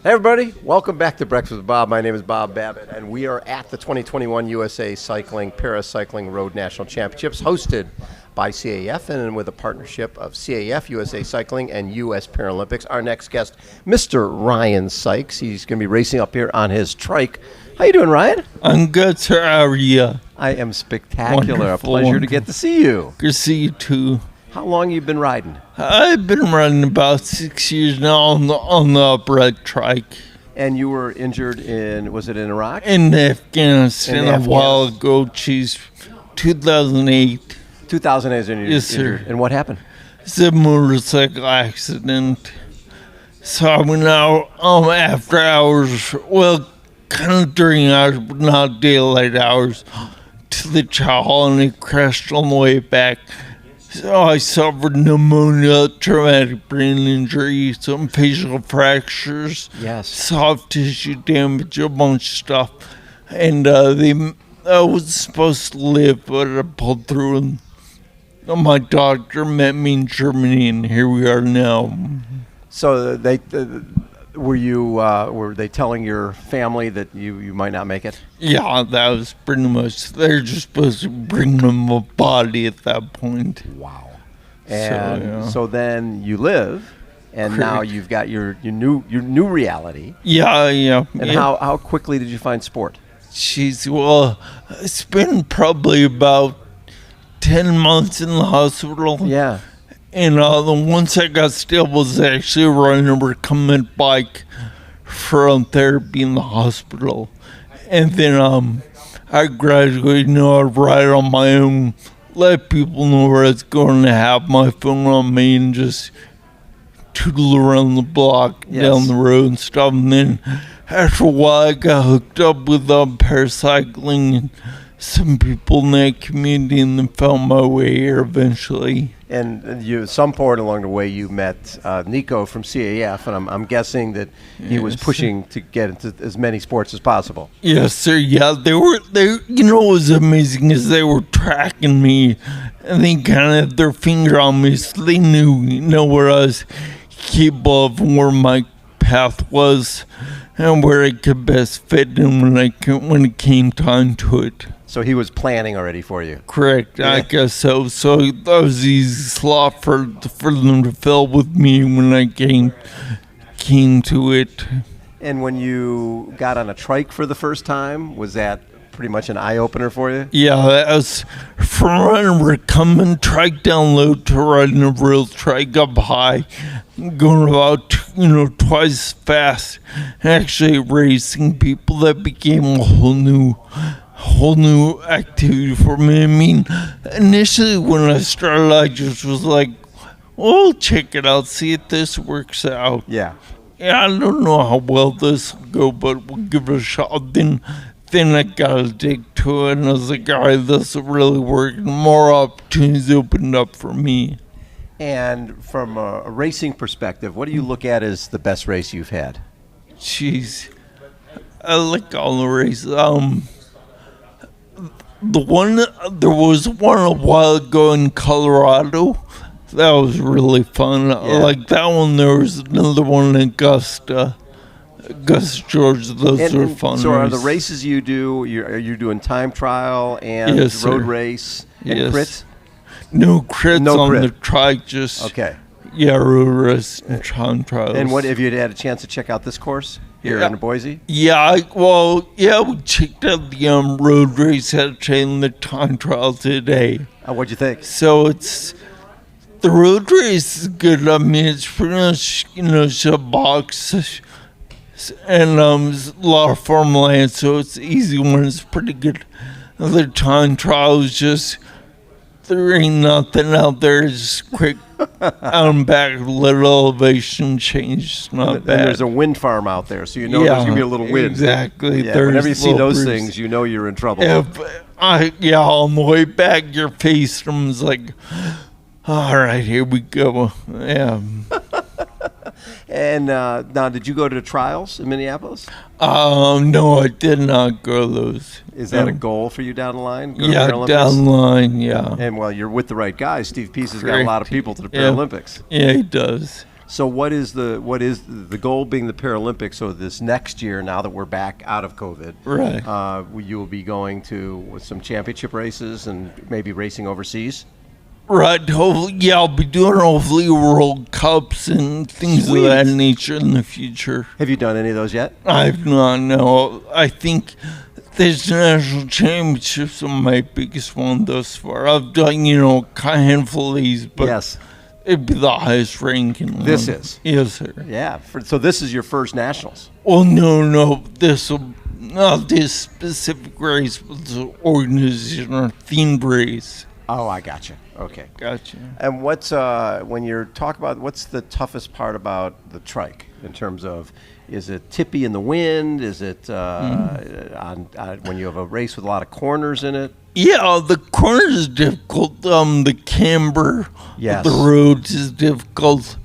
Hey everybody, welcome back to Breakfast with Bob. My name is Bob Babbitt, and we are at the 2021 USA Cycling Paracycling Road National Championships, hosted by CAF and with a partnership of CAF, USA Cycling, and US Paralympics. Our next guest, Mr. Ryan Sykes. He's going to be racing up here on his trike. How you doing, Ryan? I'm good, sir. How are you? I am spectacular. Wonderful, A pleasure to get to see you. Good to see you, too. How long have you been riding? I've been running about 6 years now on the upright trike. And you were injured was it in Iraq? In Afghanistan a while ago, geez, 2008. 2008 is when you Yes, injured. sir. And what happened? It's a motorcycle accident. So I went out after hours, well, kind of during hours, but not daylight hours, to the chow, and it crashed on the way back. So I suffered pneumonia, traumatic brain injury, some facial fractures, Yes. soft tissue damage, a bunch of stuff. And I was supposed to live, but I pulled through. And my doctor met me in Germany, and here we are now. So were they telling your family that you might not make it? Yeah, that was pretty much. They're just supposed to bring them a body at that point. Wow. And so then you live, and Correct. now you've got your new reality. Yeah. And how quickly did you find sport? Well, it's been probably about 10 months in the hospital. Yeah. And once I got stable, I was actually riding a recumbent bike for therapy in the hospital. And then I graduated, I'd ride on my own, let people know where I was going, to have my phone on me and just tootle around the block, Yes. down the road and stuff. And then after a while, I got hooked up with paracycling and some people in that community, and then found my way here eventually. And you, some point along the way, you met Nico from CAF, and I'm guessing that he was Yes. pushing to get into as many sports as possible. Yes, sir. Yeah, they. You know what was amazing is they were tracking me, and they kind of had their finger on me, so they knew, where I was capable of, and where my path was, and where I could best fit in when it came time to it. So he was planning already for you. Correct, Yeah. I guess so. So that was the easy slot for them to fill with me when I came to it. And when you got on a trike for the first time, was that pretty much an eye-opener for you? Yeah, that was from running a recumbent trike down low to riding a real trike up high, going about twice as fast, actually racing people. That became a whole new activity for me. I mean, initially when I started, I just was like, well, check it out, see if this works out. Yeah. Yeah, I don't know how well this will go, but we'll give it a shot. Then I got a dig to it, and I was like, all right, this will really work. And more opportunities opened up for me. And from a racing perspective, what do you look at as the best race you've had? Jeez, I like all the races. There was one a while ago in Colorado. That was really fun. Yeah. Like that one. There was another one in Augusta, Georgia. Those were fun. So are the races. races you do, are you doing time trial and Yes, road sir. race and Yes. crit? No crits No on crit. the trike, just Okay. road race and time trials. And what have you had a chance to check out this course here Yeah. in Boise? We checked out the road race and the time trial today. What'd you think? So the road race is good. I mean, it's pretty much just a box, and it's a lot of farmland, so it's an easy one. It's pretty good. The time trial is just. There ain't nothing out there. It's quick out and back, little elevation change. It's not And bad. there's a wind farm out there, so there's going to be a little wind. Exactly. Yeah, whenever you see little those breeze. things, you know you're in trouble. On the way back, your face comes like, all right, here we go. Yeah. And now, did you go to the trials in Minneapolis? No, I did not go to those. Is that a goal for you down the line? Go to Yeah, Paralympics? down the line, yeah. And well, you're with the right guy. Steve Peace has got a lot of people to the Yeah. Paralympics. Yeah, he does. So what is the goal being the Paralympics? So this next year, now that we're back out of COVID, Right. you will be going to some championship races and maybe racing overseas. Right, hopefully, yeah, I'll be doing hopefully World Cups and things Sweet. of that nature in the future. Have you done any of those yet? I've not, no. I think this national championships are my biggest one thus far. I've done, a handful of these, but Yes. it'd be the highest ranking one. This is? Yes, sir. Yeah. So this is your first nationals. Well, no, not this specific race, but the organization or themed race. Oh, I gotcha. Okay. Gotcha. And what's when you're talking about what's the toughest part about the trike in terms of, is it tippy in the wind? Is it on when you have a race with a lot of corners in it? Yeah, the corners is difficult. The camber, Yes. the roads is difficult.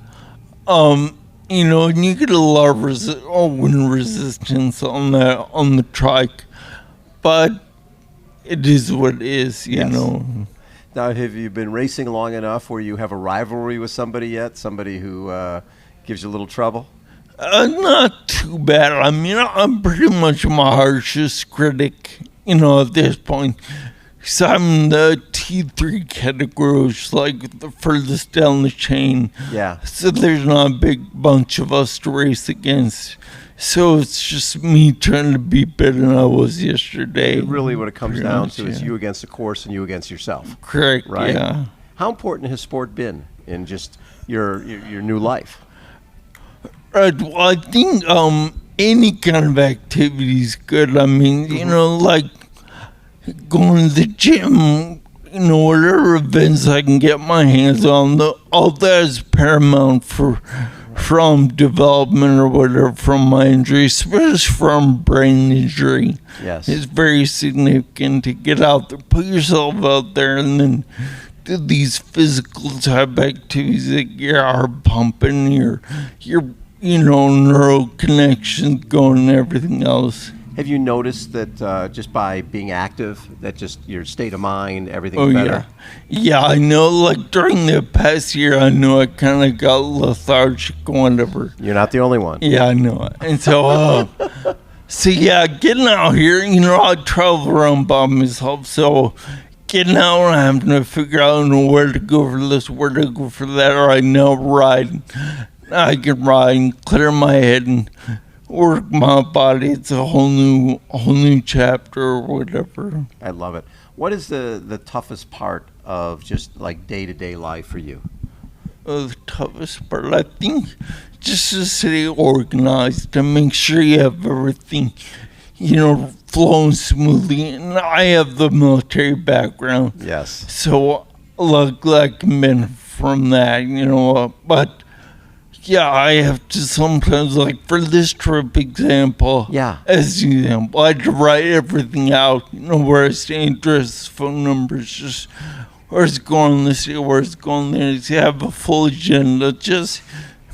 And you get a lot of wind resistance on the trike, but it is what it is. You Yes. know. Now, have you been racing long enough where you have a rivalry with somebody yet? Somebody who gives you a little trouble? Not too bad. I mean, I'm pretty much my harshest critic, at this point. So I'm in the T3 category, which is like the furthest down the chain. Yeah. So there's not a big bunch of us to race against. So it's just me trying to be better than I was yesterday. Really, what it comes Pretty down much, to is yeah. you against the course and you against yourself. Correct, Right? yeah. How important has sport been in just your new life? Right, well, I think any kind of activity is good. I mean, like going to the gym, whatever events I can get my hands on, all that is paramount from development or whatever, from my injury, especially from brain injury. Yes. It's very significant to get out there, put yourself out there, and then do these physical type activities that get your heart pumping, your neural connections going and everything else. Have you noticed that just by being active, that just your state of mind, everything's Oh, better? yeah. Yeah, I know, like during the past year, I know I kind of got lethargic or whatever. You're not the only one. Yeah, I know it. And so, yeah, getting out here, I travel around by myself, so getting out and having to figure out where to go for this, where to go for that, or I know riding. I can ride and clear my head and work my body. It's a whole new chapter or whatever. I love it. What is the toughest part of just like day-to-day life for you? The toughest part, I think, just to stay organized, to make sure you have everything, flowing smoothly. And I have the military background, Yes. so luckily I can benefit from that, but yeah, I have to sometimes, like for this trip example, as an example, I had to write everything out, where I stay, address, phone numbers, just where it's going this year, where it's going there, to have a full agenda, just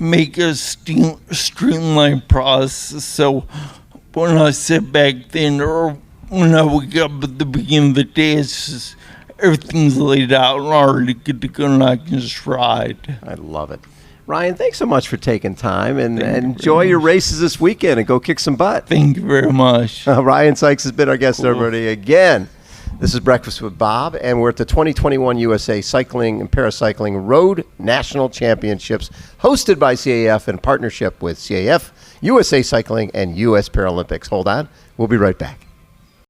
make a streamlined process. So when I sit back then, or when I wake up at the beginning of the day, it's just everything's laid out and already good to go, and I can just ride. I love it. Ryan, thanks so much for taking time, and Thank you enjoy very your much. races this weekend and go kick some butt. Thank you very much. Ryan Sykes has been our guest, Cool. everybody. Again, this is Breakfast with Bob, and we're at the 2021 USA Cycling and Paracycling Road National Championships, hosted by CAF in partnership with CAF, USA Cycling, and US Paralympics. Hold on. We'll be right back.